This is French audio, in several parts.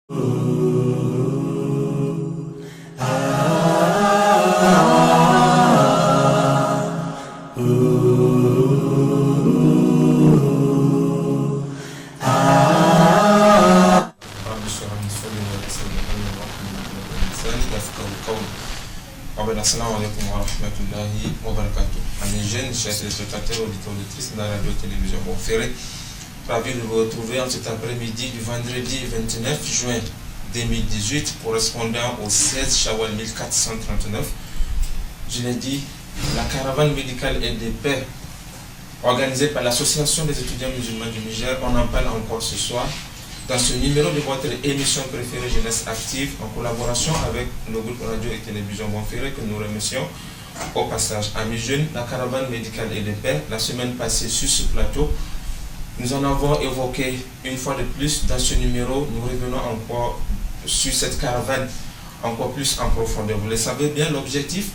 Assalamu alaikum wa rahmatullahi wa barakatuh. Amis jeunes, chers téléspectateurs, auditeurs, auditrices de la radio-télévision Bonferré, ravi de vous retrouver en cet après-midi du vendredi 29 juin 2018, correspondant au 16 Shawwal 1439. Je l'ai dit, la caravane médicale et de paix organisée par l'Association des étudiants musulmans du Niger, on en parle encore ce soir dans ce numéro de votre émission préférée Jeunesse Active, en collaboration avec le groupe radio et télévision Bonferré, que nous remercions au passage. Amis jeunes, la caravane médicale et de paix, la semaine passée sur ce plateau, nous en avons évoqué une fois de plus dans ce numéro. Nous revenons encore sur cette caravane encore plus en profondeur. Vous le savez bien, l'objectif,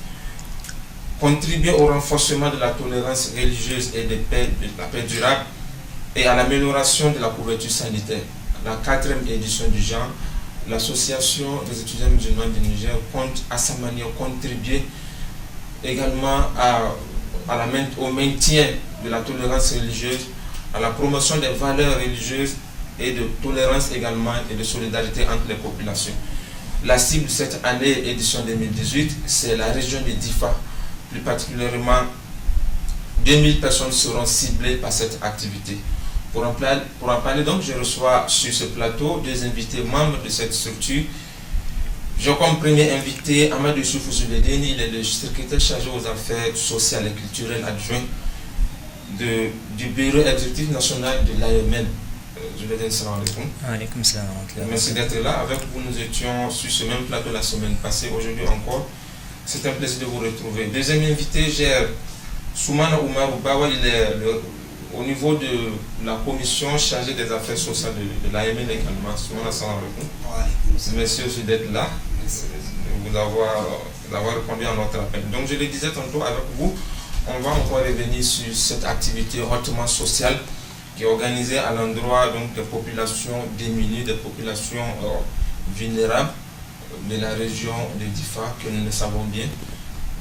contribuer au renforcement de la tolérance religieuse et de la paix durable et à l'amélioration de la couverture sanitaire. La 4e édition du genre, l'Association des étudiants musulmans du Niger compte à sa manière contribuer également au maintien de la tolérance religieuse, à la promotion des valeurs religieuses et de tolérance également et de solidarité entre les populations. La cible de cette année, édition 2018, c'est la région de Difa. Plus particulièrement, 2000 personnes seront ciblées par cette activité. Pour en parler donc, je reçois sur ce plateau deux invités membres de cette structure. J'ai comme premier invité Amadou Soufou Zuledeni, il est le secrétaire chargé aux affaires sociales et culturelles adjoint du bureau exécutif national de l'AMN. Zuledeni, salam alaikum. Alaikum salam. Merci d'être là. Avec vous, nous étions sur ce même plateau la semaine passée. Aujourd'hui encore, c'est un plaisir de vous retrouver. Deuxième invité, j'ai Soumana Oumarou Bawa, il est au niveau de la commission chargée des affaires sociales de l'AMN également. Soumana, salam alaikum. Merci aussi d'être là, de vous avoir répondu à notre appel. Donc je le disais tantôt, avec vous, on va encore revenir sur cette activité hautement sociale qui est organisée à l'endroit des populations démunies, des populations vulnérables de la région de Difa, que nous le savons bien.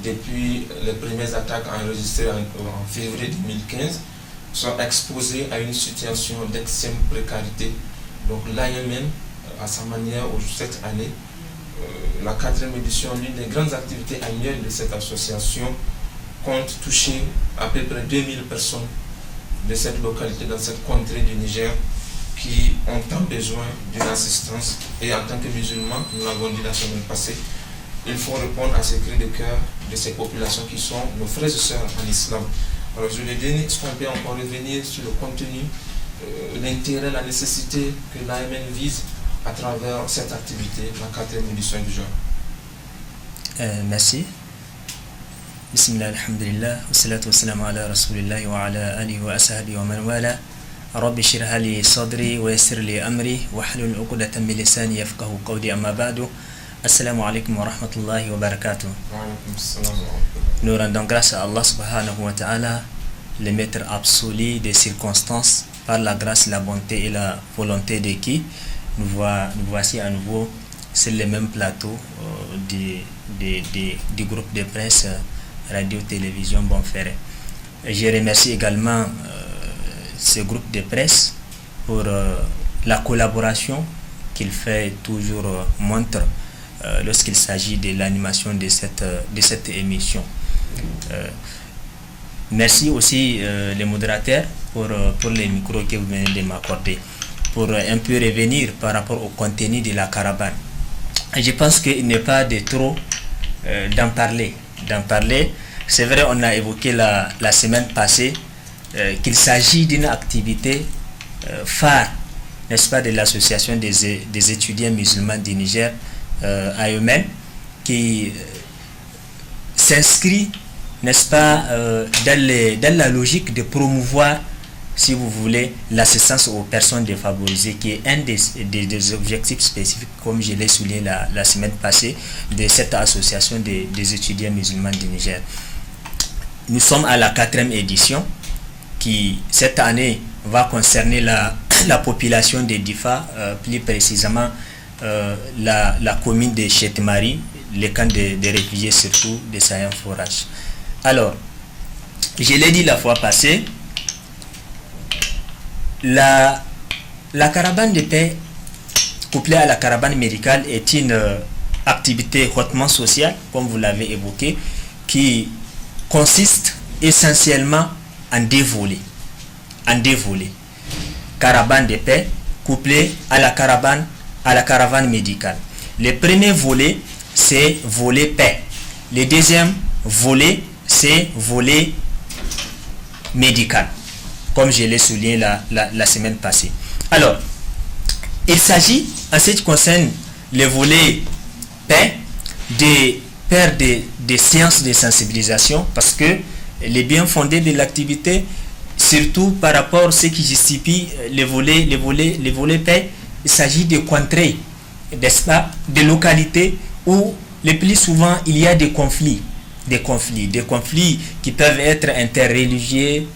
Depuis les premières attaques enregistrées en février 2015, sont exposés à une situation d'extrême précarité. Donc l'AMN, à sa manière, cette année, la 4e édition, l'une des grandes activités annuelles de cette association, compte toucher à peu près 2000 personnes de cette localité, dans cette contrée du Niger, qui ont tant besoin d'une assistance. Et en tant que musulmans, nous l'avons dit la semaine passée, il faut répondre à ces cris de cœur de ces populations qui sont nos frères et sœurs en islam. Alors je le dis, est-ce qu'on peut encore revenir sur le contenu, l'intérêt, la nécessité que l'AMN vise à travers cette activité, la 4e édition du genre. Merci. Bismillah, alhamdulillah, wa salatu wa salam ala rasulillahi wa ala alihi wa ashabihi wa man wala. Rabbi shrah li sadri wa yassir li amri wa hlul 'uqdatan min lisani yafqahu qawli, amma ba'du. Assalamu alaikum wa rahmatullahi wa barakatuh. Nous rendons grâce à Allah subhanahu wa ta'ala, le maître absolu des circonstances, par la grâce, la bonté et la volonté de qui nous voici à nouveau sur le même plateau du groupe de presse radio-télévision Bonferré. Je remercie également ce groupe de presse pour la collaboration qu'il fait toujours montre lorsqu'il s'agit de l'animation de cette émission. Merci aussi les modérateurs pour les micros que vous venez de m'accorder, pour un peu revenir par rapport au contenu de la caravane. Je pense qu'il n'est pas de trop d'en parler. C'est vrai, on a évoqué la semaine passée qu'il s'agit d'une activité phare, n'est-ce pas, de l'association des étudiants musulmans du Niger, AMN, qui s'inscrit, n'est-ce pas, dans la logique de promouvoir, si vous voulez, l'assistance aux personnes défavorisées, qui est un des objectifs spécifiques, comme je l'ai souligné la semaine passée, de cette association des étudiants musulmans du Niger. Nous sommes à la 4e édition, qui cette année va concerner la population de Difa, plus précisément la commune de Chetmari, les camps des réfugiés, surtout des Sayan Forage. Alors, je l'ai dit la fois passée, la caravane de paix couplée à la caravane médicale est une activité hautement sociale, comme vous l'avez évoqué, qui consiste essentiellement en deux volets. Caravane de paix couplée à la caravane médicale. Le premier volet, c'est volet paix. Le deuxième volet, c'est volet médical, comme je l'ai souligné la semaine passée. Alors, il s'agit, en ce qui concerne le volet paix, de faire des séances de sensibilisation, parce que les bien fondés de l'activité, surtout par rapport à ce qui justifie les volets paix, il s'agit de contrer, n'est-ce pas, des localités où le plus souvent il y a des conflits qui peuvent être interreligieux,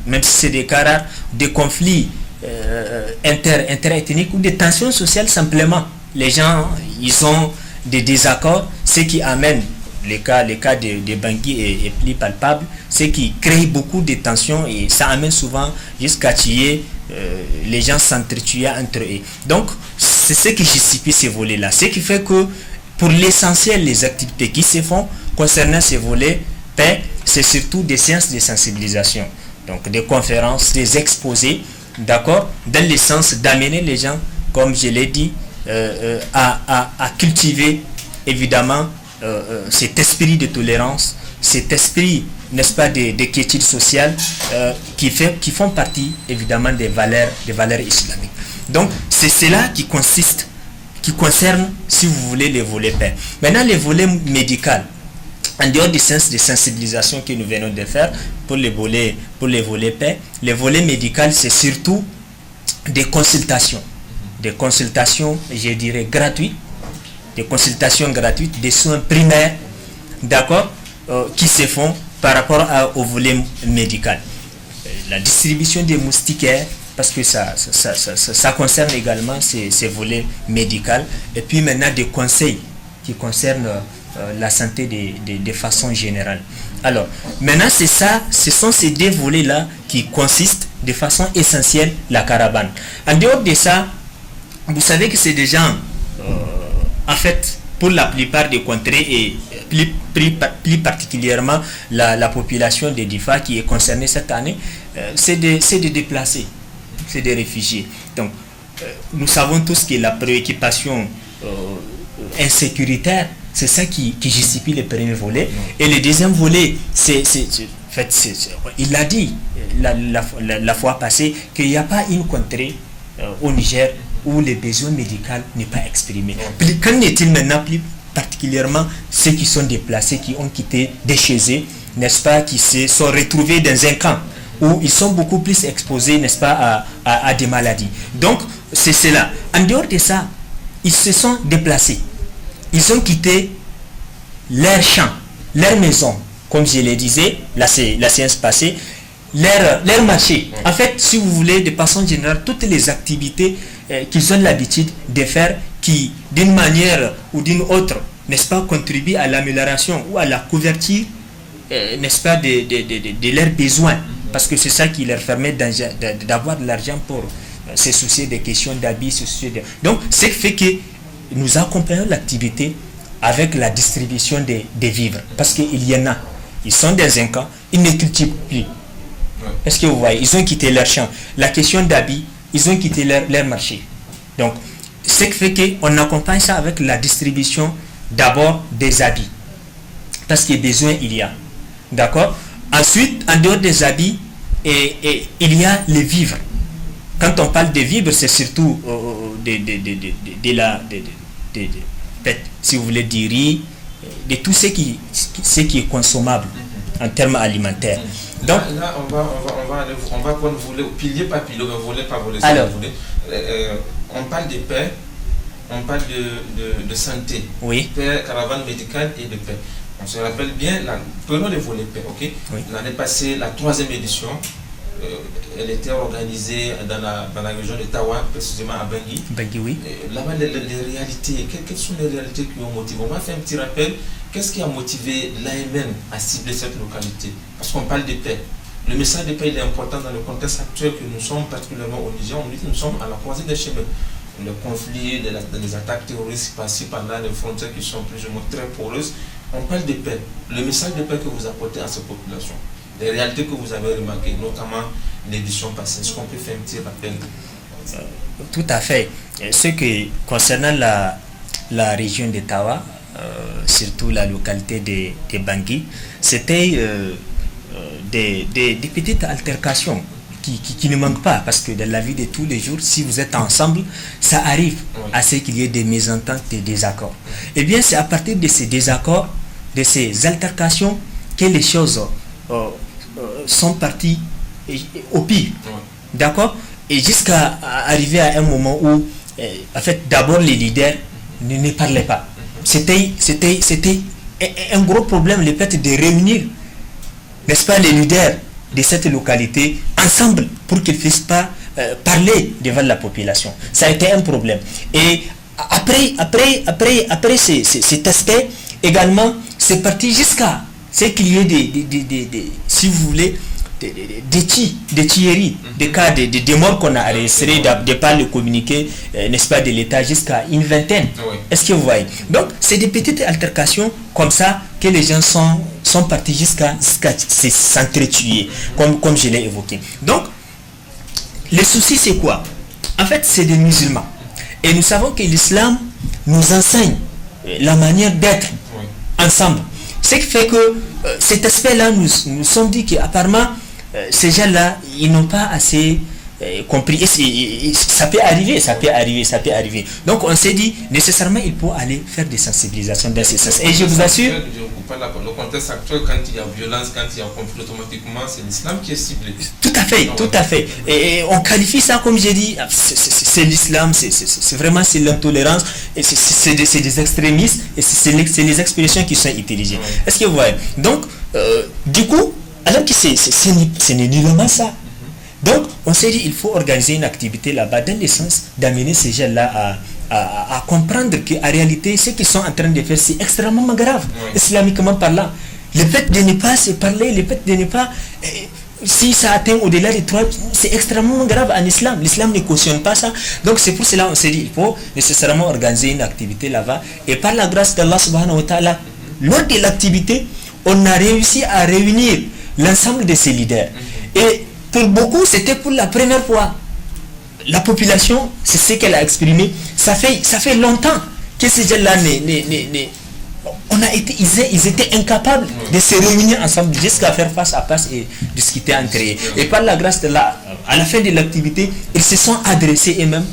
même si c'est des cas rares, des conflits interethniques ou des tensions sociales simplement. Les gens, ils ont des désaccords, ce qui amène les cas de Bangui est plus palpable, ce qui crée beaucoup de tensions et ça amène souvent jusqu'à tuer, les gens s'entretuer entre eux. Donc, c'est ce qui justifie ces volets-là. Ce qui fait que, pour l'essentiel, les activités qui se font concernant ces volets paix, c'est surtout des séances de sensibilisation. Donc, des conférences, des exposés, d'accord, dans le sens d'amener les gens, comme je l'ai dit, à cultiver, évidemment, cet esprit de tolérance, cet esprit, n'est-ce pas, de quiétude sociale qui font partie, évidemment, des valeurs islamiques. Donc, c'est cela qui concerne, si vous voulez, les volets paix. Maintenant, les volets médicaux, en dehors du sens de sensibilisation que nous venons de faire pour les volets paix, les volets médicaux, c'est surtout des consultations, je dirais, gratuites, des soins primaires, d'accord, qui se font par rapport au volet médical. La distribution des moustiquaires, parce que ça concerne également ces volets médicaux, et puis maintenant des conseils qui concernent la santé de façon générale. Alors, maintenant ce sont ces deux volets-là qui consistent de façon essentielle la caravane. En dehors de ça, vous savez que c'est des gens, en fait, pour la plupart des contrées et plus particulièrement la population de Difa qui est concernée cette année, c'est des déplacés, c'est des réfugiés. Donc, nous savons tous que la préoccupation insécuritaire, c'est ça qui justifie le premier volet. Et le deuxième volet, il l'a dit la fois passée, qu'il n'y a pas une contrée au Niger où les besoins médicaux n'est pas exprimé. Qu'en est-il maintenant, plus particulièrement ceux qui sont déplacés, qui ont quitté des chez eux, n'est-ce pas, qui se sont retrouvés dans un camp où ils sont beaucoup plus exposés, n'est-ce pas, à des maladies. Donc, c'est cela. En dehors de ça, ils se sont déplacés. Ils ont quitté leur champ, leur maison, comme je le disais, la séance passée, leur marché. En fait, si vous voulez, de façon générale, toutes les activités qu'ils ont l'habitude de faire, qui, d'une manière ou d'une autre, n'est-ce pas, contribuent à l'amélioration ou à la couverture, n'est-ce pas, de leurs besoins. Parce que c'est ça qui leur permet d'avoir de l'argent pour se soucier des questions d'habits, Donc, ce qui fait que nous accompagnons l'activité avec la distribution des vivres. Parce qu'il y en a, ils sont dans un camp, ils ne cultivent plus. Est-ce que vous voyez, ils ont quitté leur champ. La question d'habits, ils ont quitté leur marché. Donc, ce qui fait qu'on accompagne ça avec la distribution d'abord des habits. Parce qu'il y a besoin, il y a. D'accord? Ensuite, en dehors des habits, il y a les vivres. Quand on parle de vivres, c'est surtout si vous voulez, du riz, de tout ce qui est consommable en termes alimentaires. Donc, là, on va prendre volet, pilier par pilier, volet par volet. Alors, on parle de paix, on parle de santé, oui. Paix, caravane médicale et de paix. On se rappelle bien, prenons le volet paix, ok? Oui. L'année passée, la 3e édition, elle était organisée dans la région de Tawa, précisément à Bangui. Bangui, oui. Là-bas, les réalités, quelles sont les réalités qui ont motivé? On va faire un petit rappel. Qu'est-ce qui a motivé l'AMN à cibler cette localité? Parce qu'on parle de paix. Le message de paix il est important dans le contexte actuel que nous sommes, particulièrement au Niger. On dit que nous sommes à la croisée des chemins. Le conflit, les attaques terroristes par-ci, par-là, les frontières qui sont plus ou moins très poreuses. On parle de paix. Le message de paix que vous apportez à ces populations, les réalités que vous avez remarquées, notamment l'édition passée, est-ce qu'on peut faire un petit rappel? Tout à fait. Ce que concernant la région de Tawa, surtout la localité de Bangui, c'était des petites altercations qui ne manquent pas, parce que dans la vie de tous les jours, si vous êtes ensemble, ça arrive à ce qu'il y ait des mésententes, des désaccords. Et bien, c'est à partir de ces désaccords, de ces altercations, que les choses sont parties au pire. D'accord? Et jusqu'à arriver à un moment où, en fait, d'abord les leaders ne parlaient pas. C'était un gros problème, le fait de réunir, n'est-ce pas, les leaders de cette localité ensemble pour qu'ils ne puissent pas parler devant la population. Ça a été un problème. Et après cet aspect, également, c'est parti jusqu'à ce qu'il y ait des si vous voulez, des tueries, des cas de morts qu'on a enregistrés de par le communiqué, n'est-ce pas, de l'État, jusqu'à une vingtaine. Est-ce que vous voyez? Donc, c'est des petites altercations comme ça que les gens sont partis jusqu'à s'entretuer, comme je l'ai évoqué. Donc, le souci, c'est quoi? En fait, c'est des musulmans. Et nous savons que l'islam nous enseigne la manière d'être ensemble. Ce qui fait que cet aspect-là, nous sommes dit qu'apparemment, ces gens-là, ils n'ont pas assez compris. Et ça peut arriver. Donc on s'est dit, nécessairement, il faut aller faire des sensibilisations dans ce sens. Et je vous assure... Le contexte actuel, quand il y a violence, quand il y a conflit, automatiquement, c'est l'islam qui est ciblé. Tout à fait. Et on qualifie ça, comme j'ai dit, c'est l'islam, c'est vraiment l'intolérance, et c'est des extrémistes, et c'est les expressions qui sont utilisées. Est-ce que vous voyez? Donc, du coup, alors que ce n'est nullement ça. Donc, on s'est dit, il faut organiser une activité là-bas dans le sens d'amener ces gens-là à comprendre qu'en réalité, ce qu'ils sont en train de faire, c'est extrêmement grave, islamiquement parlant. Le fait de ne pas se parler, le fait de ne pas... si ça atteint au-delà des 3, c'est extrêmement grave en islam. L'islam ne cautionne pas ça. Donc c'est pour cela qu'on s'est dit, il faut nécessairement organiser une activité là-bas. Et par la grâce d'Allah subhanahu wa ta'ala, lors de l'activité, on a réussi à réunir l'ensemble de ces leaders. Et pour beaucoup, c'était pour la première fois. La population, c'est ce qu'elle a exprimé. Ça fait longtemps que ces gens-là ils étaient incapables de se réunir ensemble jusqu'à faire face à face et discuter entre eux. Et par la grâce de là, à la fin de l'activité, ils se sont adressés eux-mêmes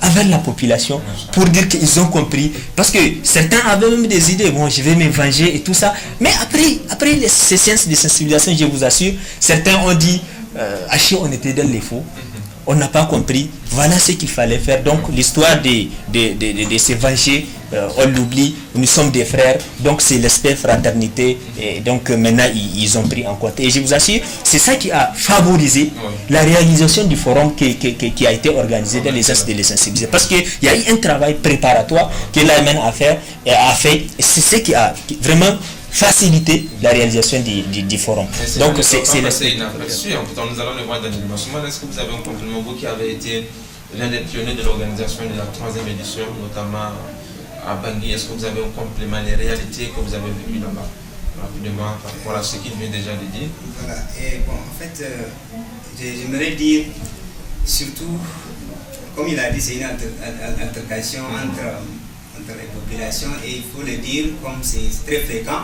avec la population pour dire qu'ils ont compris. Parce que certains avaient même des idées, bon, je vais me venger et tout ça. Mais après ces séances de sensibilisation, je vous assure, certains ont dit, Hachi, on était dans les faux. On n'a pas compris, voilà ce qu'il fallait faire. Donc l'histoire de se venger, on l'oublie, nous sommes des frères, donc c'est l'aspect fraternité, et donc maintenant ils ont pris en compte. Et je vous assure, c'est ça qui a favorisé la réalisation du forum qui a été organisé dans les sens de les sensibiliser. Parce qu'il y a eu un travail préparatoire que l'AMN a fait, et c'est ce qui a vraiment faciliter la réalisation du forum. Donc c'est inaperçu. Nous allons le voir dans l'animation. Est-ce que vous avez un complément, vous qui avez été l'un des pionniers de l'organisation de la 3e édition, notamment à Bangui? Est-ce que vous avez un complément, les réalités que vous avez vécues là-bas, rapidement, par rapport à ce qu'il vient déjà de dire? Voilà. Et bon, en fait, j'aimerais dire, surtout, comme il a dit, c'est une altercation entre les populations, et il faut le dire, comme c'est très fréquent,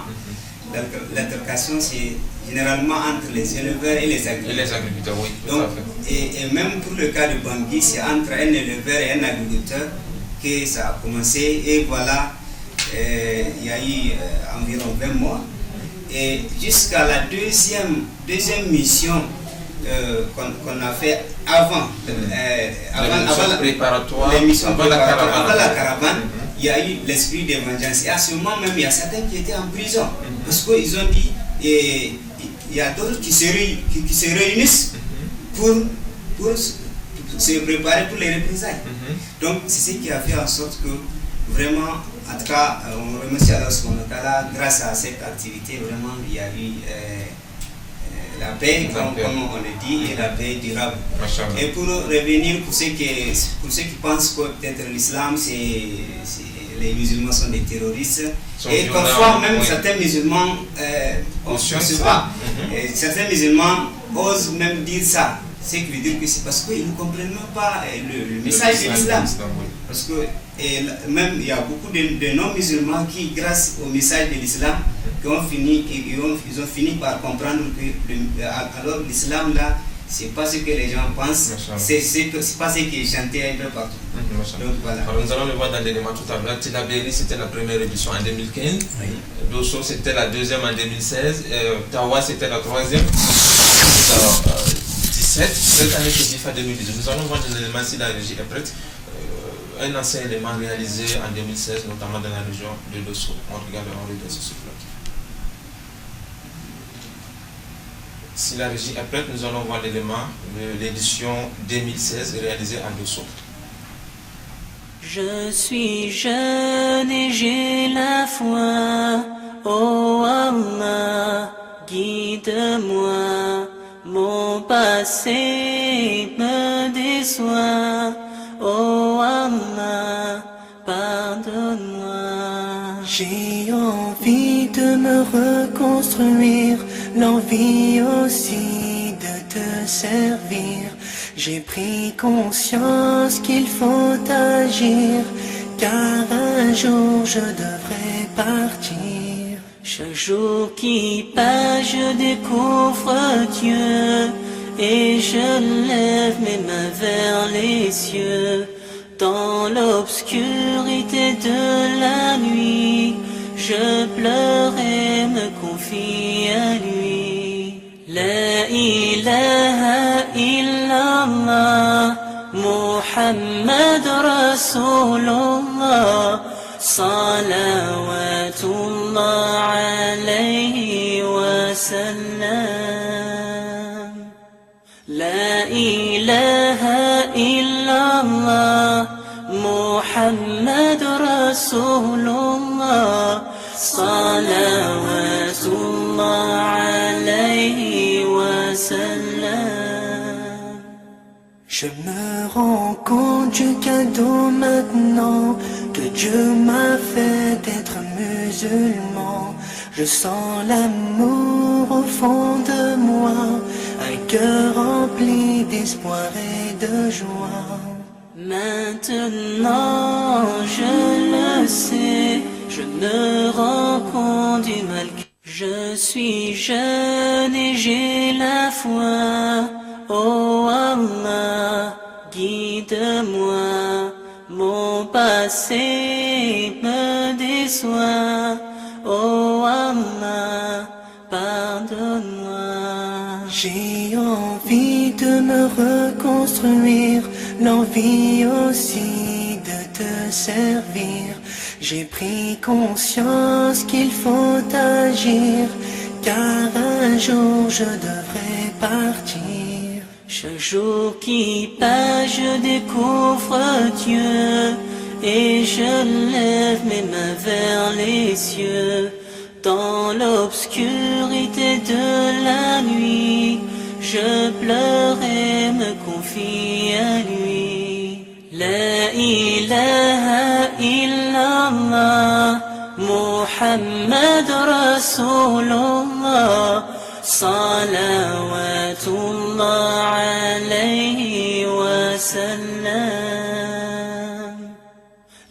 l'altercation c'est généralement entre les éleveurs et les agriculteurs. Oui, donc, et même pour le cas de Bangui, c'est entre un éleveur et un agriculteur que ça a commencé, et voilà, il y a eu environ 20 mois, et jusqu'à la deuxième mission qu'on a fait avant la caravane, il y a eu l'esprit de vengeance. Et à ce moment même, il y a certains qui étaient en prison. Parce qu'ils ont dit, il y a d'autres qui se réunissent pour se préparer pour les représailles. Donc c'est ce qui a fait en sorte que vraiment, en tout cas, on remercie Allah subhanahu wa ta'ala, grâce à cette activité, vraiment il y a eu la paix, comme on le dit, et la paix durable. Et pour revenir, pour ceux qui pensent que peut-être l'islam, les musulmans sont des terroristes, et parfois même certains musulmans, on ne sait pas, certains musulmans osent même dire ça. Ce qui veut dire que c'est parce qu'ils ne comprennent même pas le message de l'islam. Parce que même il y a beaucoup de non-musulmans qui, grâce au message de l'islam, ils ont fini par comprendre que alors l'islam là, c'est pas ce que les gens pensent, c'est pas ce qui est chanté un peu partout. Donc, voilà. Alors, nous allons le voir dans l'élément tout à l'heure. Tilaberi, c'était la première édition en 2015. Dosso, c'était la deuxième en 2016. Tawa, c'était la troisième. 17. Cette année, c'est DIFA 2018. Nous allons voir des éléments si la régie est prête. Un ancien élément réalisé en 2016, notamment dans la région de Dosso. On regarde sur ce plan. Si la régie est prête, nous allons voir l'élément de l'édition 2016 réalisée à Dosso. Je suis jeune et j'ai la foi, oh Allah, guide-moi, mon passé me déçoit, oh Allah, pardonne-moi. J'ai envie de me reconstruire, l'envie aussi de te servir. J'ai pris conscience qu'il faut agir, car un jour je devrais partir. Chaque jour qui passe, je découvre Dieu, et je lève mes mains vers les cieux. Dans l'obscurité de la nuit, je pleure et me confie à lui. La ilaha illallah, Muhammad Rasulullah, salawatullah alayhi wa sallam. La ilaha illallah, Muhammad Rasulullah, salawatullah alayhi wa sallam. Je me rends compte du cadeau maintenant que Dieu m'a fait d'être musulman. Je sens l'amour au fond de moi, un cœur rempli d'espoir et de joie. Maintenant je le sais, je me rends compte du mal que je suis jeune et j'ai la foi, oh Allah, guide-moi, mon passé me déçoit, oh Allah, pardonne-moi. J'ai envie de me reconstruire, l'envie aussi de te servir. J'ai pris conscience qu'il faut agir, car un jour je devrais partir. Chaque jour qui passe, je découvre Dieu, et je lève mes mains vers les cieux. Dans l'obscurité de la nuit, je pleure et me confie à lui. La ilaha illallah, Muhammad Rasulullah, salawatullah alayhi wa sallam.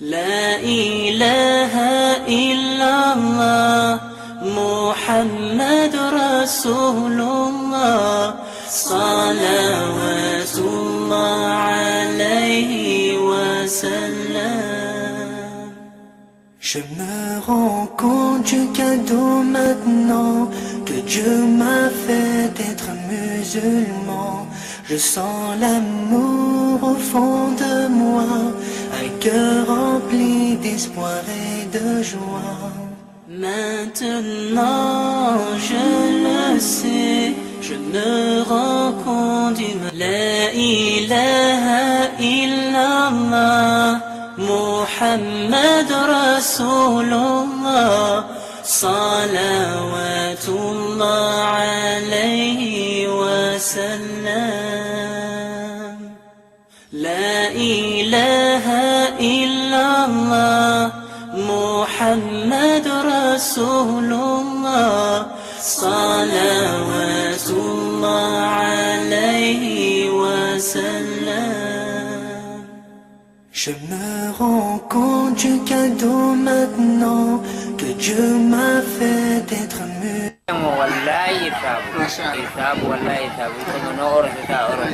La ilaha illallah, Muhammad Rasulullah, salawatullah alayhi wa sallam. Je me rends compte du cadeau maintenant que Dieu m'a fait d'être musulman. Je sens l'amour au fond de moi, un cœur rempli d'espoir et de joie. Maintenant je le sais, je me rends compte du mal. La ilaha illallah, Muhammad Rasulullah, salawatullah alayhi wa sallam. La ilaha illallah, Muhammad Rasulullah, salawatullah alayhi wa sallam. Je me rends compte du cadeau maintenant que Dieu m'a fait d'être musulman. wallahi tabu wallahi tabu ko no oro ta oro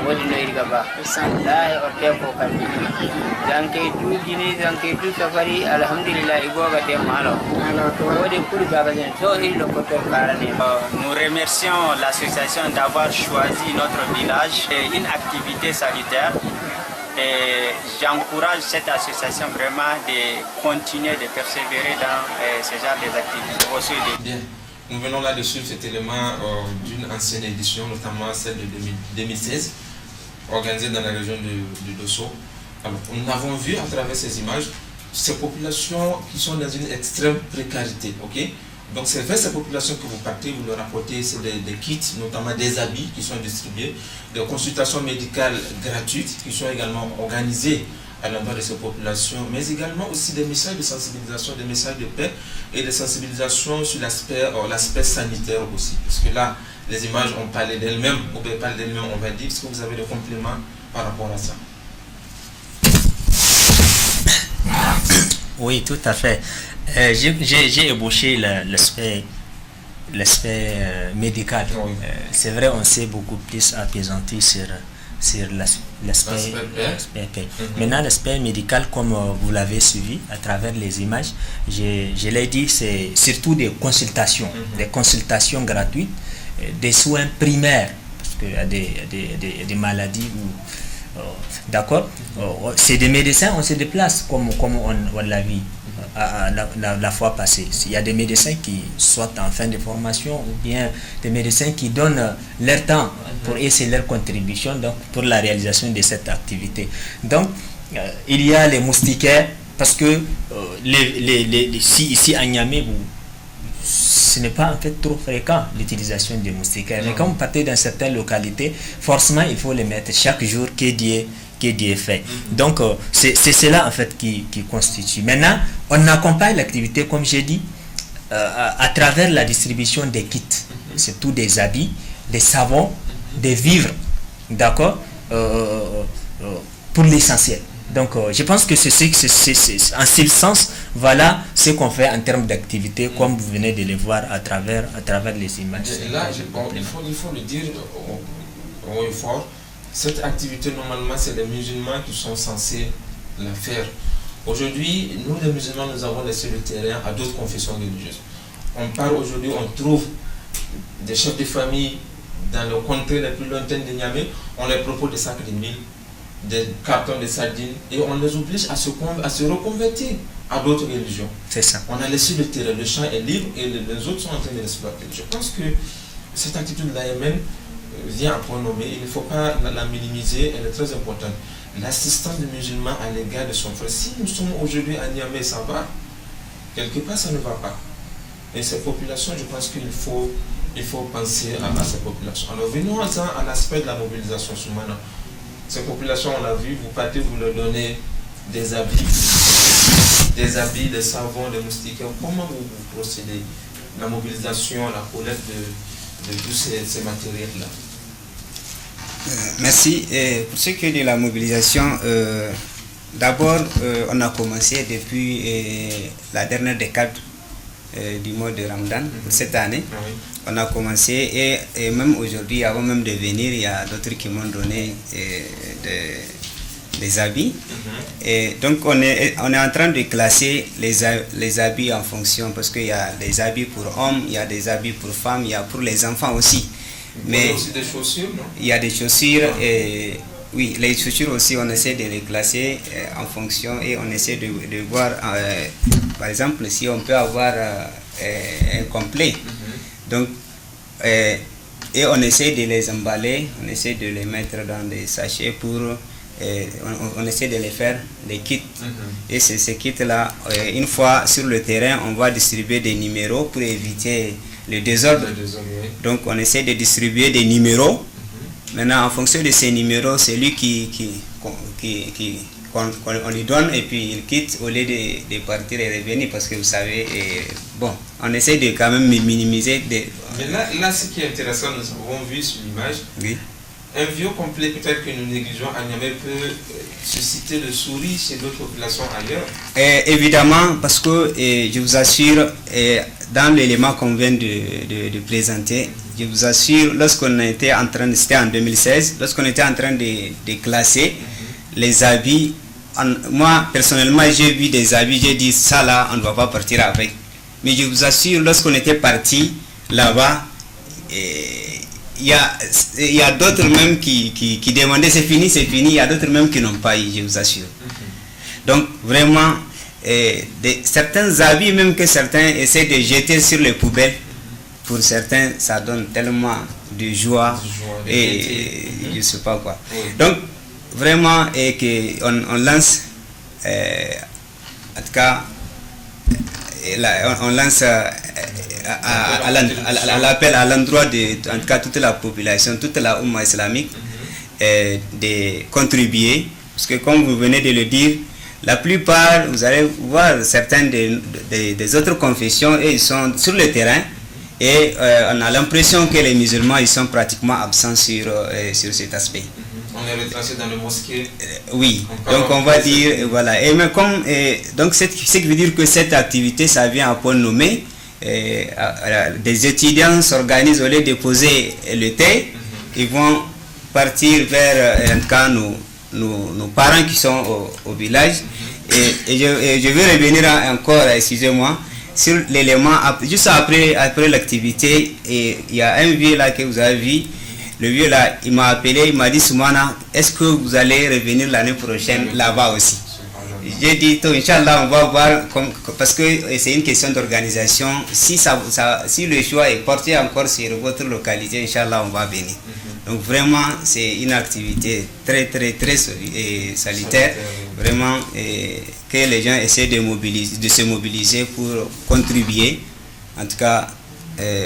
wodi no irga ba wallahi o tempo kalbi danke dujini danke du safari alhamdulillah igoga te malo wodi kuri baga jen so hillo ko to karane. Nous remercions l'association d'avoir choisi notre village et une activité salutaire. Et j'encourage cette association vraiment de continuer de persévérer dans ce genre d'activités. Bien, nous venons là de suivre cet élément d'une ancienne édition, notamment celle de 2016, organisée dans la région de Dosso. Alors, nous avons vu à travers ces images ces populations qui sont dans une extrême précarité, ok? Donc c'est vers ces populations que vous partez, vous leur apportez des kits, notamment des habits qui sont distribués, des consultations médicales gratuites qui sont également organisées à l'endroit de ces populations, mais également aussi des messages de sensibilisation, des messages de paix et de sensibilisation sur l'aspect sanitaire aussi. Parce que là, les images ont parlé d'elles-mêmes, ou bien parlé d'elles-mêmes, on va dire. Est-ce que vous avez des compléments par rapport à ça? Oui, tout à fait. J'ai ébauché l'aspect médical. Oui. C'est vrai, on s'est beaucoup plus apaisanti sur l'aspect paix. Maintenant, l'aspect médical, comme vous l'avez suivi à travers les images, je l'ai dit, c'est surtout des consultations gratuites, des soins primaires, parce qu'il y a des maladies où... d'accord, c'est des médecins, on se déplace comme on l'a vu la fois passée. Il y a des médecins qui sont en fin de formation ou bien des médecins qui donnent leur temps pour essayer leur contribution donc, pour la réalisation de cette activité. Donc il y a les moustiquaires parce que ici à Niamey, ce n'est pas en fait trop fréquent l'utilisation des moustiquaires. Mais quand vous partez dans certaines localités, forcément il faut les mettre chaque jour que Dieu fait. Donc c'est cela en fait qui constitue. Maintenant, on accompagne l'activité, comme j'ai dit, à travers la distribution des kits, surtout des habits, des savons, des vivres, d'accord, pour l'essentiel. Donc je pense que c'est en ce sens, voilà ce qu'on fait en termes d'activité, comme vous venez de le voir à travers les images. Et là, il faut le dire au fort, cette activité normalement c'est les musulmans qui sont censés la faire. Aujourd'hui, nous les musulmans, nous avons laissé le terrain à d'autres confessions religieuses. On part aujourd'hui, on trouve des chefs de famille dans le contrées les plus lointaines de Niamey, on leur propose des sacs de mil, des cartons de sardines et on les oblige à se reconvertir à d'autres religions. C'est ça. On a laissé le terrain, le champ est libre et les autres sont en train de l'exploiter. Je pense que cette attitude de l'AMN vient à point nommé, il ne faut pas la minimiser, elle est très importante. L'assistance du musulman à l'égard de son frère, si nous sommes aujourd'hui à Niamey, ça va, quelque part ça ne va pas. Et ces populations, je pense qu'il faut penser à ces populations. Alors venons-en à l'aspect de la mobilisation Soumana. Ces populations, on l'a vu, vous partez, vous leur donnez des habits, des savons, des moustiquaires. Comment vous procédez? La mobilisation, la collecte de tous ces matériels-là. Merci. Et pour ce qui est de la mobilisation, d'abord, on a commencé depuis la dernière décade du mois de Ramadan pour cette année. Ah oui. On a commencé et même aujourd'hui, avant même de venir, il y a d'autres qui m'ont donné des habits. Et donc on est en train de classer les habits en fonction, parce qu'il y a des habits pour hommes, il y a des habits pour femmes, il y a pour les enfants aussi. Mais il y a aussi des chaussures, non? Il y a des chaussures et Oui, les structures aussi, on essaie de les classer en fonction et on essaie de voir, par exemple, si on peut avoir un complet. Donc, et on essaie de les emballer, on essaie de les mettre dans des sachets pour... on essaie de les faire des kits. Et ces kits-là, une fois sur le terrain, on va distribuer des numéros pour éviter le désordre. Donc, on essaie de distribuer des numéros. Maintenant, en fonction de ces numéros, c'est lui qu'on lui donne et puis il quitte au lieu de partir et revenir parce que vous savez, bon, on essaie de quand même minimiser. Mais là, ce qui est intéressant, nous avons vu sur l'image, oui. Un vieux complet peut-être que nous négligeons à Niamey peut susciter le sourire chez d'autres populations ailleurs. Évidemment, parce que je vous assure, dans l'élément qu'on vient de présenter, je vous assure, lorsqu'on était en train de, c'était en 2016, lorsqu'on était en train de classer les habits, moi personnellement j'ai vu des habits, j'ai dit ça là on ne va pas partir avec. Mais je vous assure, lorsqu'on était parti là-bas, il y a d'autres même qui demandaient c'est fini, il y a d'autres même qui n'ont pas eu, je vous assure. Donc vraiment, certains habits même que certains essaient de jeter sur les poubelles, pour certains ça donne tellement de joie et je sais pas quoi. Donc vraiment, on lance, en tout cas, on lance à l'appel à l'endroit de, en tout cas, toute la population, toute la Oumma islamique, de contribuer, parce que comme vous venez de le dire, la plupart, vous allez voir certains des autres confessions, et ils sont sur le terrain, et on a l'impression que les musulmans ils sont pratiquement absents sur cet aspect. On est retracé dans le mosquée. Oui, donc on va dire, voilà. Et mais comme, donc ce qui veut dire que cette activité, ça vient à point nommé. Des étudiants s'organisent au lieu de poser le thé, ils vont partir vers, en tout cas, nos parents qui sont au village. Et je vais revenir encore, excusez-moi, sur l'élément, juste après l'activité, et il y a un vieux là que vous avez vu. Le vieux là, il m'a appelé, il m'a dit Soumana, est-ce que vous allez revenir l'année prochaine là-bas aussi? J'ai dit, Inch'Allah, on va voir, parce que c'est une question d'organisation. Si le choix est porté encore sur votre localité, Inch'Allah, on va venir. Donc vraiment, c'est une activité très, très, très salutaire. Vraiment, que les gens essaient de se mobiliser pour contribuer. En tout cas,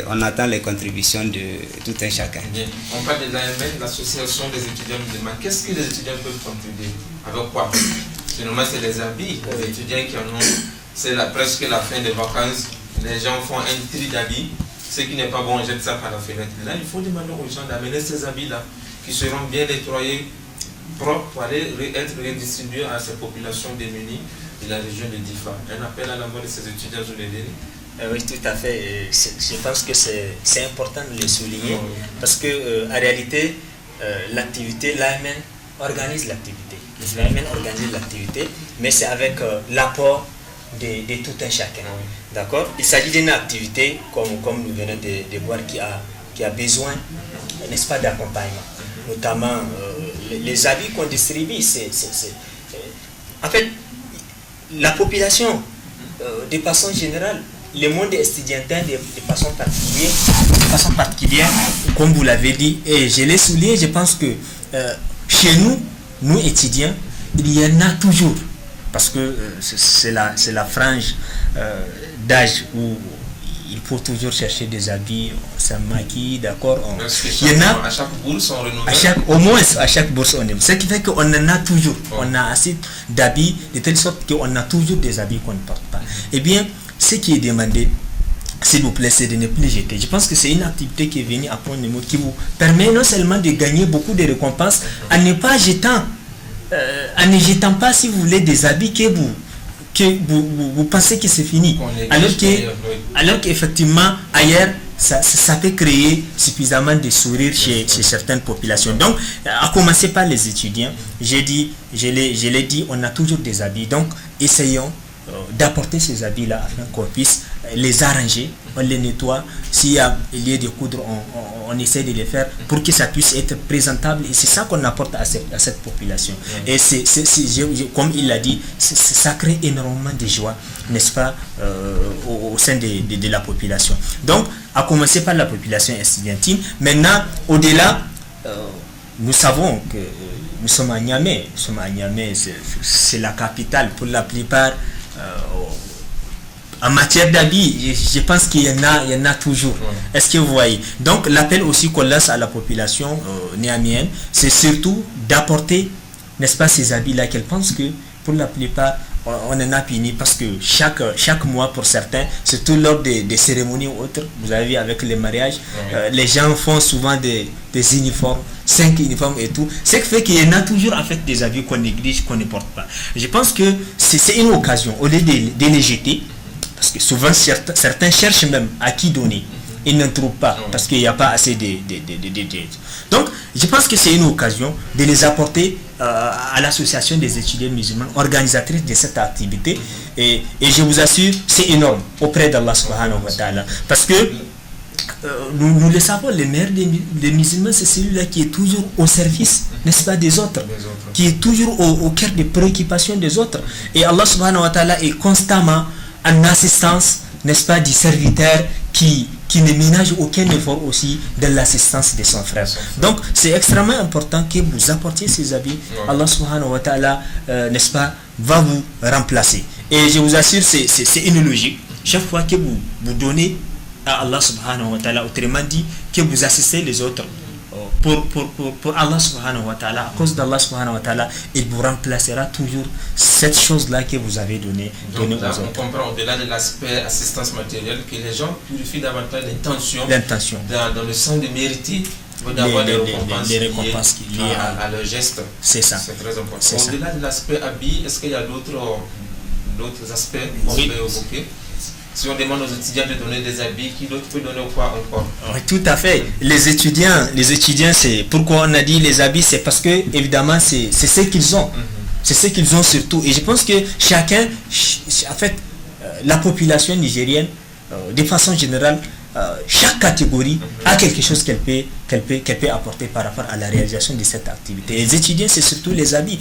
on attend les contributions de tout un chacun. Bien. On parle de l'AMN, l'association des étudiants musulmans. Qu'est-ce que les étudiants peuvent contribuer? Avec quoi? Finalement, c'est les habits. Les étudiants qui en ont, c'est presque la fin des vacances. Les gens font un tri d'habits. Ce qui n'est pas bon, on jette ça par la fenêtre. Là, il faut demander aux gens d'amener ces habits-là, qui seront bien nettoyés, propres, pour aller être redistribués à ces populations démunies de la région de Difa. Un appel à l'envoi de ces étudiants sur les délits. Oui, tout à fait. Je pense que c'est important de le souligner parce que en réalité, l'activité, l'AMN organise l'activité. L'AMN organise l'activité, mais c'est avec l'apport de tout un chacun. D'accord? Il s'agit d'une activité, comme nous venons de voir, qui a besoin, n'est-ce pas, d'accompagnement. Notamment les habits qu'on distribue. En fait, la population, de façon générale, le monde estudiantin de façon particulière, comme vous l'avez dit, et je l'ai souligné, je pense que chez nous étudiants, il y en a toujours, parce que c'est la frange d'âge où il faut toujours chercher des habits, on s'en maquille, d'accord. Il y en a à chaque bourse on renouvelle. Au moins à chaque bourse on aime. Ce qui fait qu'on en a toujours, on a assez d'habits, de telle sorte qu'on a toujours des habits qu'on ne porte pas. Eh bien, ce qui est demandé, s'il vous plaît, c'est de ne plus jeter. Je pense que c'est une activité qui est venue à point de mot, qui vous permet non seulement de gagner beaucoup de récompenses, en ne jetant pas, si vous voulez, des habits que vous pensez que c'est fini. Alors qu'effectivement, ailleurs, ça peut créer suffisamment de sourires chez certaines populations. Donc, à commencer par les étudiants, je l'ai dit, on a toujours des habits. Donc, essayons d'apporter ces habits-là afin qu'on puisse les arranger, on les nettoie, s'il y a lieu de coudre, on essaie de les faire pour que ça puisse être présentable, et c'est ça qu'on apporte à cette population. Et comme il l'a dit, ça crée énormément de joie, n'est-ce pas, au sein de la population. Donc, à commencer par la population estudiantine. Maintenant, au-delà, nous savons que nous sommes à Niamey. C'est la capitale pour la plupart. En matière d'habits, je pense qu'il y en a toujours. Est-ce que vous voyez? Donc l'appel aussi qu'on lance à la population niaméenne, c'est surtout d'apporter, n'est-ce pas, ces habits-là, qu'elle pense que pour la plupart, on en a fini, parce que chaque mois pour certains, surtout lors des cérémonies ou autres, vous avez vu avec les mariages, les gens font souvent des uniformes, 5 uniformes et tout, ce qui fait qu'il y en a toujours en fait des habits qu'on néglige, qu'on ne porte pas. Je pense que c'est une occasion, au lieu de les jeter, parce que souvent certains cherchent même à qui donner, ils ne trouvent pas parce qu'il n'y a pas assez de. Donc je pense que c'est une occasion de les apporter à l'association des étudiants musulmans, organisatrice de cette activité, et je vous assure, c'est énorme auprès d'Allah subhanahu wa ta'ala, parce que nous le savons, le meilleur des musulmans, c'est celui-là qui est toujours au service, n'est-ce pas, des autres, qui est toujours au cœur des préoccupations des autres, et Allah subhanahu wa ta'ala est constamment en assistance, n'est-ce pas, du serviteur qui ne ménage aucun effort aussi dans l'assistance de son frère. Donc c'est extrêmement important que vous apportiez ces habits. Allah subhanahu wa ta'ala, n'est-ce pas, va vous remplacer. Et je vous assure, c'est une logique. Chaque fois que vous donnez à Allah subhanahu wa ta'ala, autrement dit, que vous assistez les autres, pour Allah subhanahu wa ta'ala, à cause d'Allah subhanahu wa ta'ala, il vous remplacera toujours cette chose-là que vous avez donnée aux autres. On comprend au-delà de l'aspect assistance matérielle que les gens purifient davantage l'intention dans le sens de mériter d'avoir des récompenses liées à leur geste. C'est ça. C'est très important. Au-delà de l'aspect habit, est-ce qu'il y a d'autres aspects qu'on peut évoquer? Si on demande aux étudiants de donner des habits, qui d'autre peut donner quoi encore? Oui, tout à fait. Les étudiants, c'est pourquoi on a dit les habits, c'est parce que évidemment c'est ce qu'ils ont. C'est ce qu'ils ont surtout. Et je pense que chacun, en fait, la population nigérienne, de façon générale, chaque catégorie a quelque chose qu'elle peut apporter par rapport à la réalisation de cette activité. Les étudiants, c'est surtout les habits.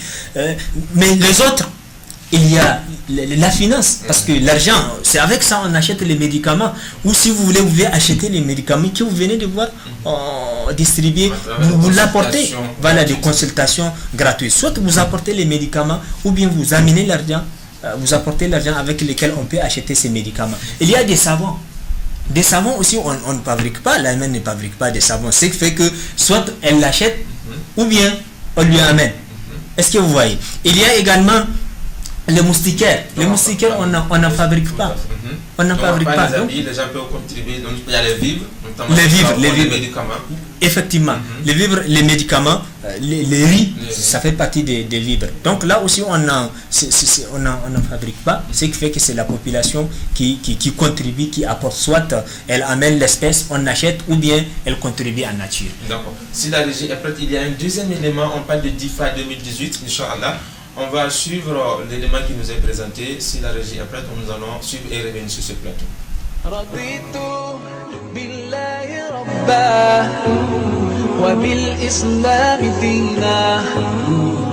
Mais les autres, il y a la finance, parce que l'argent, c'est avec ça on achète les médicaments, ou si vous voulez acheter les médicaments que vous venez de voir distribuer, vous l'apportez, voilà, des consultations gratuites, soit vous apportez les médicaments, ou bien vous amenez l'argent, vous apportez l'argent avec lequel on peut acheter ces médicaments. Il y a des savons aussi, on ne fabrique pas, l'Allemagne ne fabrique pas des savons, ce qui fait que soit elle l'achète, ou bien on lui amène. Est-ce que vous voyez? Il y a également les moustiquaires. Les moustiquaires, on n'en fabrique pas. On n'en fabrique pas. Les gens peuvent contribuer. Donc, il y a les vivres, les médicaments. Effectivement, les vivres, les médicaments, les riz, ça fait partie des vivres. Donc là aussi, on n'en fabrique pas. Ce qui fait que c'est la population qui contribue, qui apporte. Soit elle amène l'espèce, on achète, ou bien elle contribue en nature. D'accord. Si la régie est prête, il y a un deuxième élément. On parle de DIFA 2018, Inch'Allah. On va suivre l'élément qui nous est présenté. Si la régie est prête, nous allons suivre et revenir sur ce plateau.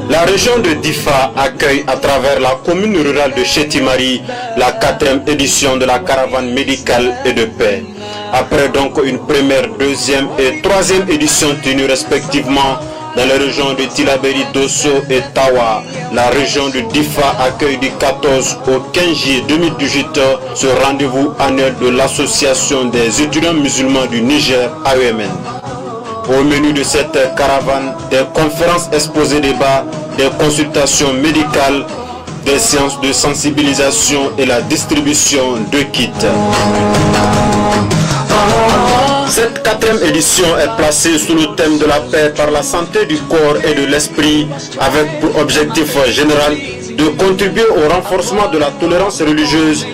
La région de Difa accueille à travers la commune rurale de Chétimari la 4e édition de la caravane médicale et de paix. Après donc une première, deuxième et troisième édition tenues respectivement dans les régions de Tillabéri, Dosso et Tawa, la région de Difa accueille du 14 au 15 juillet 2018 ce rendez-vous annuel de l'association des étudiants musulmans du Niger, AEMN. Au menu de cette caravane, des conférences exposées débats, des consultations médicales, des séances de sensibilisation et la distribution de kits. Cette 4e édition est placée sous le thème de la paix par la santé du corps et de l'esprit, avec pour objectif général de contribuer au renforcement de la tolérance religieuse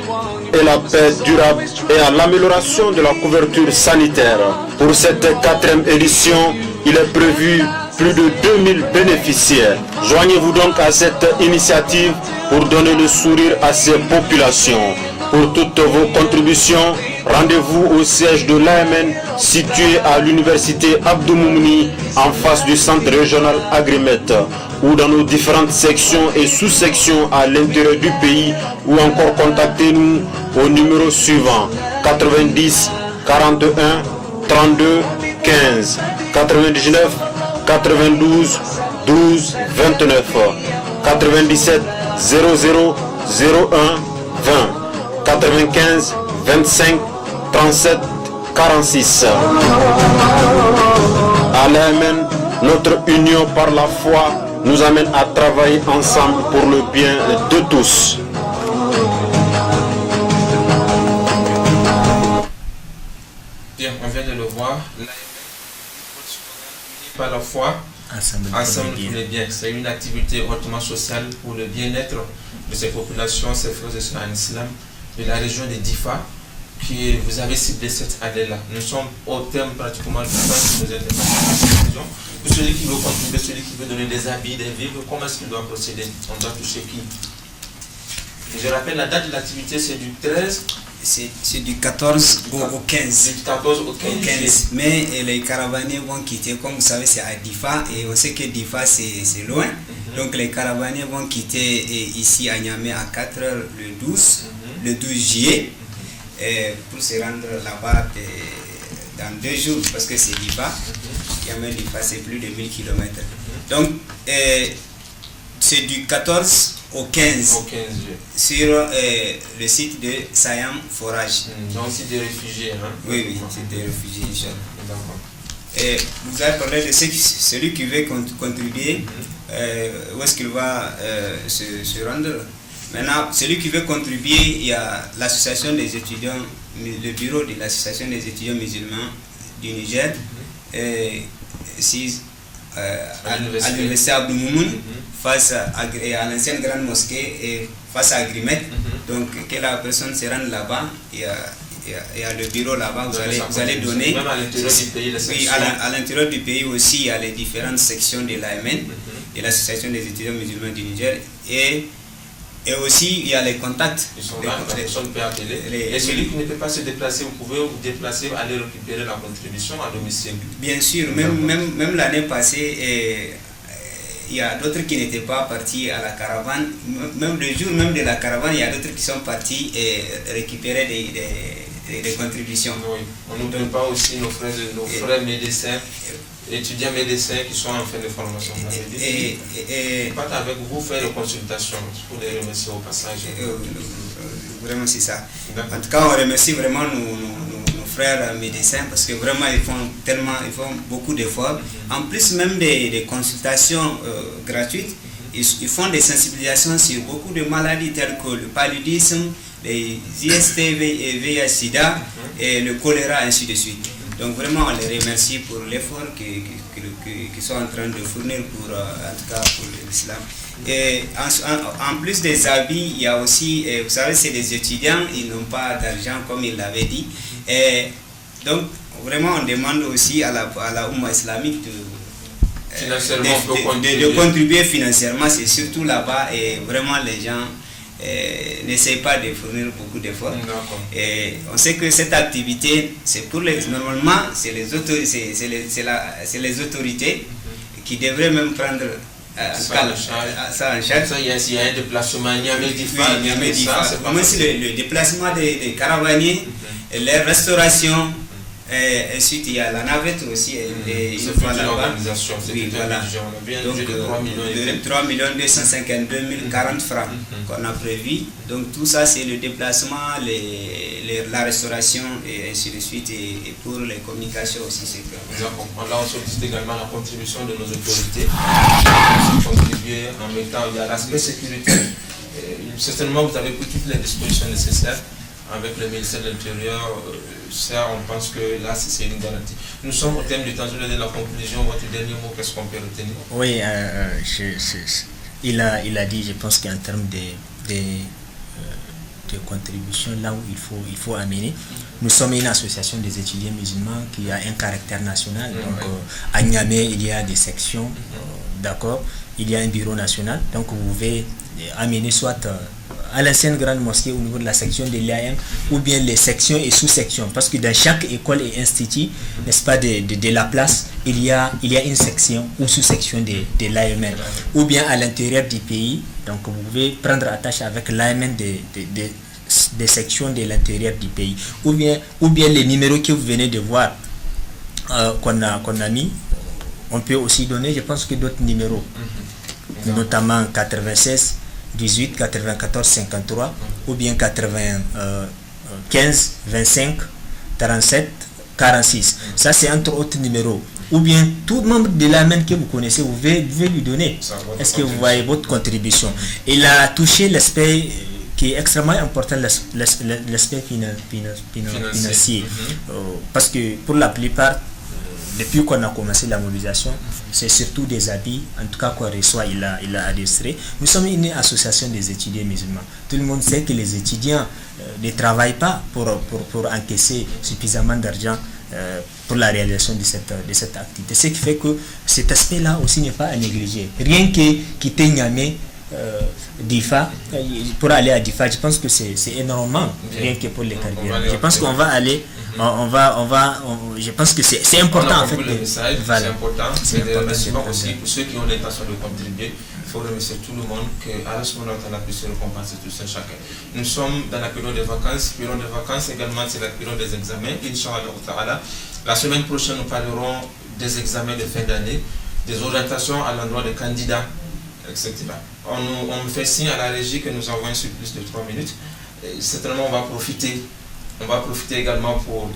et la paix durable et à l'amélioration de la couverture sanitaire. Pour cette 4e édition, il est prévu plus de 2000 bénéficiaires. Joignez-vous donc à cette initiative pour donner le sourire à ces populations. Pour toutes vos contributions, rendez-vous au siège de l'AMN situé à l'université Abdou Moumouni en face du centre régional Agrimet ou dans nos différentes sections et sous-sections à l'intérieur du pays ou encore contactez-nous au numéro suivant 90 41 32 15 99 92 12 29 97 00 01 20 95 25 37 46. À l'Amen, notre union par la foi nous amène à travailler ensemble pour le bien de tous. Bien, on vient de le voir. Par la foi, ensemble pour le bien. C'est une activité hautement sociale pour le bien-être de ces populations, ces frères et sœurs en islam, de la région de Difa, que vous avez ciblé cette année-là. Nous sommes au terme pratiquement du temps que vous êtes dans. Pour celui qui veut contribuer, celui qui veut donner des habits, des vivres, comment est-ce qu'il doit procéder? On doit toucher qui? Je rappelle, la date de l'activité, c'est du 13. C'est du 14 au 15. Du 14 au 15. Mais les caravaniers vont quitter, comme vous savez, c'est à Difa, et on sait que Difa c'est loin. Donc les caravaniers vont quitter ici à Niamey à 4h le 12 juillet, pour se rendre là-bas dans 2 jours, parce que c'est Difa. Niamey-Difa, c'est plus de 1000 km. Donc c'est du 14 au 15, sur le site de Sayam Forage. Donc site des réfugiés, hein? Oui, site des réfugiés, Inch'Allah. Et vous avez parlé de celui qui veut contribuer, où est-ce qu'il va se rendre. Maintenant, celui qui veut contribuer, il y a l'association des étudiants, le bureau de l'association des étudiants musulmans du Niger, à l'université Abdou Moumouni, face à l'ancienne grande mosquée et face à Agrimet. Donc que la personne se rende là-bas, il y a le bureau là-bas, vous allez donner. Même à l'intérieur du pays, oui, à l'intérieur du pays aussi, il y a les différentes sections de l'AMN, de l'association des étudiants musulmans du Niger, et aussi il y a les contacts. Ils sont là, la personne peut appeler. Et celui qui ne peut pas se déplacer, vous pouvez vous déplacer, aller récupérer la contribution à domicile. Bien sûr, même l'année passée, il y a d'autres qui n'étaient pas partis à la caravane. Même le jour même de la caravane, il y a d'autres qui sont partis et récupérer des contributions. Oui. On n'oublie pas aussi nos frères médecins, étudiants médecins qui sont en fin de formation. Ils partent avec vous faire des consultations. Pour les remercier au passage. Vraiment, c'est ça. En tout cas, on remercie vraiment nos frères médecins parce que vraiment ils font beaucoup d'efforts. En plus même des consultations gratuites, ils font des sensibilisations sur beaucoup de maladies telles que le paludisme, les IST, VIH-Sida et le choléra, ainsi de suite. Donc vraiment on les remercie pour l'effort qu'ils sont en train de fournir en tout cas pour l'islam. Et en plus des habits, il y a aussi, vous savez, c'est des étudiants, ils n'ont pas d'argent comme il l'avait dit. Et donc vraiment on demande aussi à la Oumma islamique de contribuer financièrement. C'est surtout là-bas, et vraiment les gens n'essayent pas de fournir beaucoup d'efforts. Et on sait que cette activité, c'est pour normalement c'est les autorités qui devraient même prendre ça en charge. Il y a un déplacement Niamey-Difa. Comment si le déplacement des caravaniers, leur restauration, et ensuite il y a la navette aussi. C'est une organisation. Oui, voilà. Donc 3 252 040 francs qu'on a prévu. Donc tout ça c'est le déplacement, la restauration et ainsi de suite, et pour les communications aussi. Là on sollicite également la contribution de nos autorités pour contribuer en mettant, il y a l'aspect sécuritaire. Certainement vous avez pris toutes les dispositions nécessaires avec le ministère de l'Intérieur. Ça, on pense que là c'est une garantie. Nous sommes au thème du temps, je vais donner la conclusion. Votre dernier mot, qu'est-ce qu'on peut retenir? Oui, il a dit, je pense qu'en termes contributions là où il faut amener. Nous sommes une association des étudiants musulmans qui a un caractère national. Donc à Niamey, il y a des sections, d'accord, il y a un bureau national. Donc vous pouvez amener soit à l'ancienne grande mosquée au niveau de la section de l'IAM ou bien les sections et sous-sections, parce que dans chaque école et institut, n'est-ce pas, de la place, il y a une section ou sous-section de l'AMN, ou bien à l'intérieur du pays. Donc vous pouvez prendre attache avec l'AMN des sections de l'intérieur du pays, ou bien les numéros que vous venez de voir qu'on a mis. On peut aussi donner, je pense que d'autres numéros, notamment 96 18 94 53 ou bien 95 25 37 46. Ça c'est entre autres numéros. Ou bien tout membre de l'AMN que vous connaissez, vous devez lui donner. Est-ce que vous voyez votre contribution? Il a touché l'aspect qui est extrêmement important, l'aspect financier. Parce que pour la plupart, depuis qu'on a commencé la mobilisation, c'est surtout des habits, en tout cas qu'on reçoit, il a adressé. Nous sommes une association des étudiants musulmans. Tout le monde sait que les étudiants ne travaillent pas pour encaisser suffisamment d'argent pour la réalisation de cette activité. Ce qui fait que cet aspect-là aussi n'est pas à négliger. Rien que quitter Niamey, Difa, pour aller à Difa, je pense que c'est énormément, rien que pour les carrières. Je pense qu'on va aller, je pense que c'est important en fait. C'est important, mais de remerciements aussi pour ceux qui ont l'intention de contribuer. Il faut remercier tout le monde que Allah subhanahu wa ta'ala puisse récompenser tous et chacun. Nous sommes dans la période des vacances. Période des vacances également, c'est la période des examens. Inch'Allah ta'ala. La semaine prochaine, nous parlerons des examens de fin d'année, des orientations à l'endroit des candidats, etc. On me fait signe à la régie que nous avons un surplus de 3 minutes. Et certainement, on va profiter également pour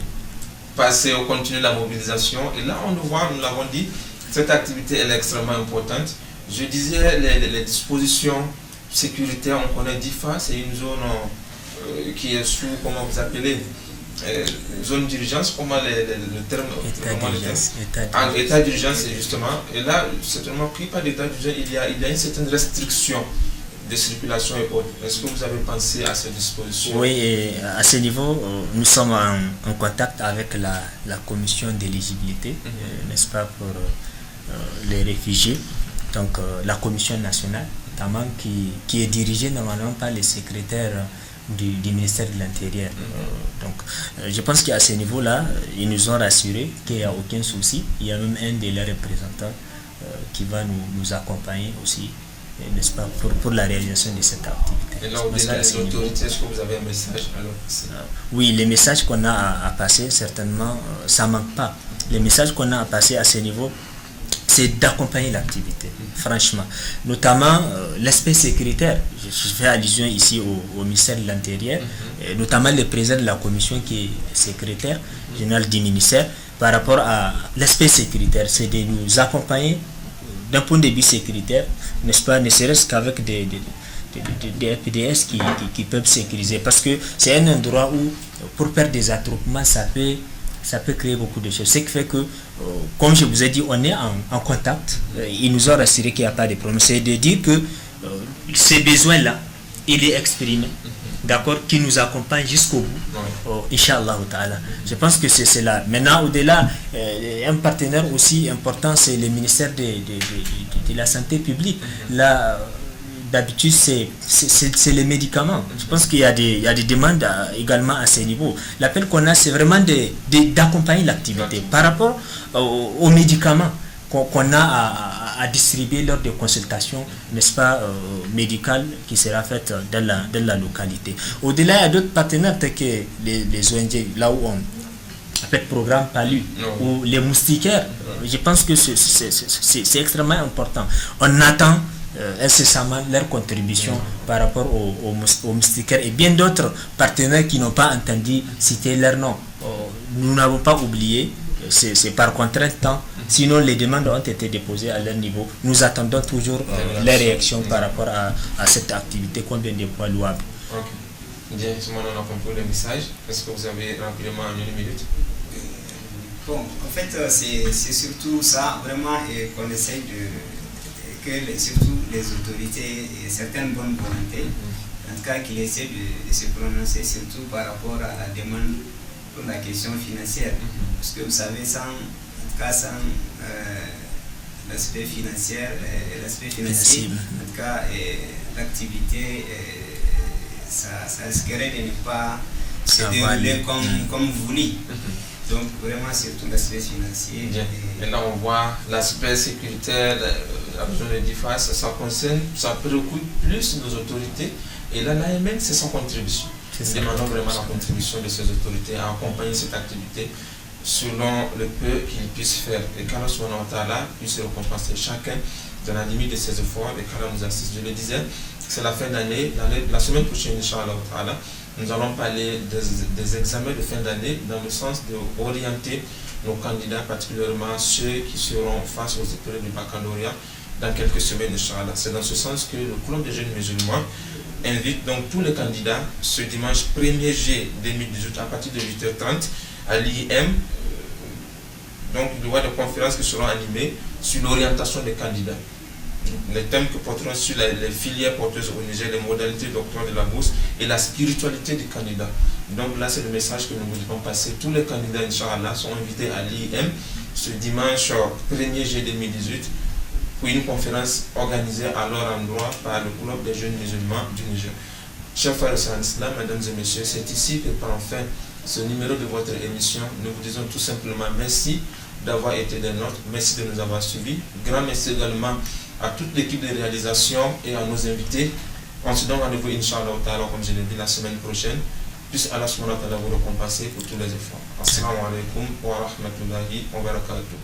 passer au contenu de la mobilisation. Et là, nous l'avons dit, cette activité elle est extrêmement importante. Je disais, les dispositions sécuritaires, on connaît DIFA, c'est une zone qui est sous, comment vous appelez, zone d'urgence, comment le terme, état d'urgence, justement. Et là, certainement, pris par l'état d'urgence, il y a une certaine restriction de circulation et autres. Est-ce que vous avez pensé à ces dispositions? Oui, et à ce niveau, nous sommes en contact avec la commission d'éligibilité, n'est-ce pas, pour les réfugiés. Donc la commission nationale, notamment qui est dirigée normalement par les secrétaires du ministère de l'Intérieur. Donc je pense qu'à ce niveau-là, ils nous ont rassuré qu'il n'y a aucun souci. Il y a même un de leurs représentants qui va nous accompagner aussi, n'est-ce pas, pour la réalisation de cette activité. Et là, au-delà des autorités, est-ce que vous avez un message alors? Oui, les messages qu'on a à passer, certainement, ça ne manque pas. Les messages qu'on a à passer à ce niveau, c'est d'accompagner l'activité, franchement. Notamment l'aspect sécuritaire. Je fais allusion ici au ministère de l'Intérieur, notamment le président de la commission qui est secrétaire général du ministère, par rapport à l'aspect sécuritaire. C'est de nous accompagner d'un point de vue sécuritaire, n'est-ce pas, ne serait-ce qu'avec des FPDS qui peuvent sécuriser. Parce que c'est un endroit où, pour faire des attroupements, ça peut créer beaucoup de choses. Ce qui fait que, comme je vous ai dit, on est en contact. Ils nous ont rassuré qu'il n'y a pas de problème. C'est de dire que ces besoins-là, il est exprimé, d'accord, qui nous accompagne jusqu'au bout, Inch'Allah ta'ala. Je pense que c'est cela. Maintenant, au-delà, un partenaire aussi important, c'est le ministère de la Santé publique. Là, d'habitude, c'est les médicaments. Je pense qu'il y a des demandes également à ce niveau. L'appel qu'on a, c'est vraiment d'accompagner l'activité par rapport aux médicaments qu'on a à distribuer lors des consultations, n'est-ce pas, médicales qui sera faite dans la localité. Au-delà, il y a d'autres partenaires tels que les ONG, là où on fait le programme PALU, ou les moustiquaires. Je pense que c'est extrêmement important. On attend incessamment leur contribution par rapport aux moustiquaires et bien d'autres partenaires qui n'ont pas entendu citer leur nom. Nous n'avons pas oublié, c'est par contrainte temps, sinon les demandes ont été déposées à leur niveau. Nous attendons toujours les réactions par rapport à cette activité qu'on vient de voir louable. Bien, maintenant on a compris le message. Est-ce que vous avez rapidement une minute? Bon, en fait, c'est surtout ça, vraiment, qu'on essaye que surtout les autorités et certaines bonnes volontés, en tout tout cas qu'il essaie de se prononcer surtout par rapport à la demande pour la question financière. Parce que vous savez, sans l'aspect financier, en tout cas l'activité, ça risquerait de ne pas se dérouler comme voulu. Donc vraiment c'est tout l'aspect financier. Maintenant on voit l'aspect sécuritaire, la région de Difa, ça préoccupe plus nos autorités. Et là, l'AMN, c'est son contribution. Nous demandons vraiment la contribution de ces autorités à accompagner cette activité selon le peu qu'ils puissent faire. Et qu'Allah subhanahu wa ta'ala puisse récompenser chacun dans la limite de ses efforts et qu'Allah nous assiste. Je le disais, c'est la fin d'année. La semaine prochaine, Inch'Allah ta'ala, nous allons parler des examens de fin d'année dans le sens d'orienter nos candidats, particulièrement ceux qui seront face aux épreuves du baccalauréat dans quelques semaines, Inch'Allah. C'est dans ce sens que le club des jeunes musulmans invite donc tous les candidats ce dimanche 1er juillet 2018 à partir de 8h30 à l'IM. Donc il y aura des conférences qui seront animées sur l'orientation des candidats. Les thèmes que porteront sur les filières porteuses au Niger, les modalités d'octroi de la bourse et la spiritualité des candidats. Donc là, c'est le message que nous voulons passer. Tous les candidats, Inch'Allah, sont invités à l'IM ce dimanche 1er juillet 2018 pour une conférence organisée à leur endroit par le club des jeunes musulmans du Niger. Chers frères et islam, mesdames et messieurs, c'est ici que prend fin ce numéro de votre émission. Nous vous disons tout simplement merci d'avoir été des nôtres, merci de nous avoir suivis. Grand merci également à toute l'équipe de réalisation et à nos invités. On se donne rendez-vous, Inch'Allah, comme je l'ai dit, la semaine prochaine. Puisse Allah subhanahu wa ta'ala vous récompenser pour tous les efforts. Assalamu alaikum wa rahmatullahi wa barakatuh.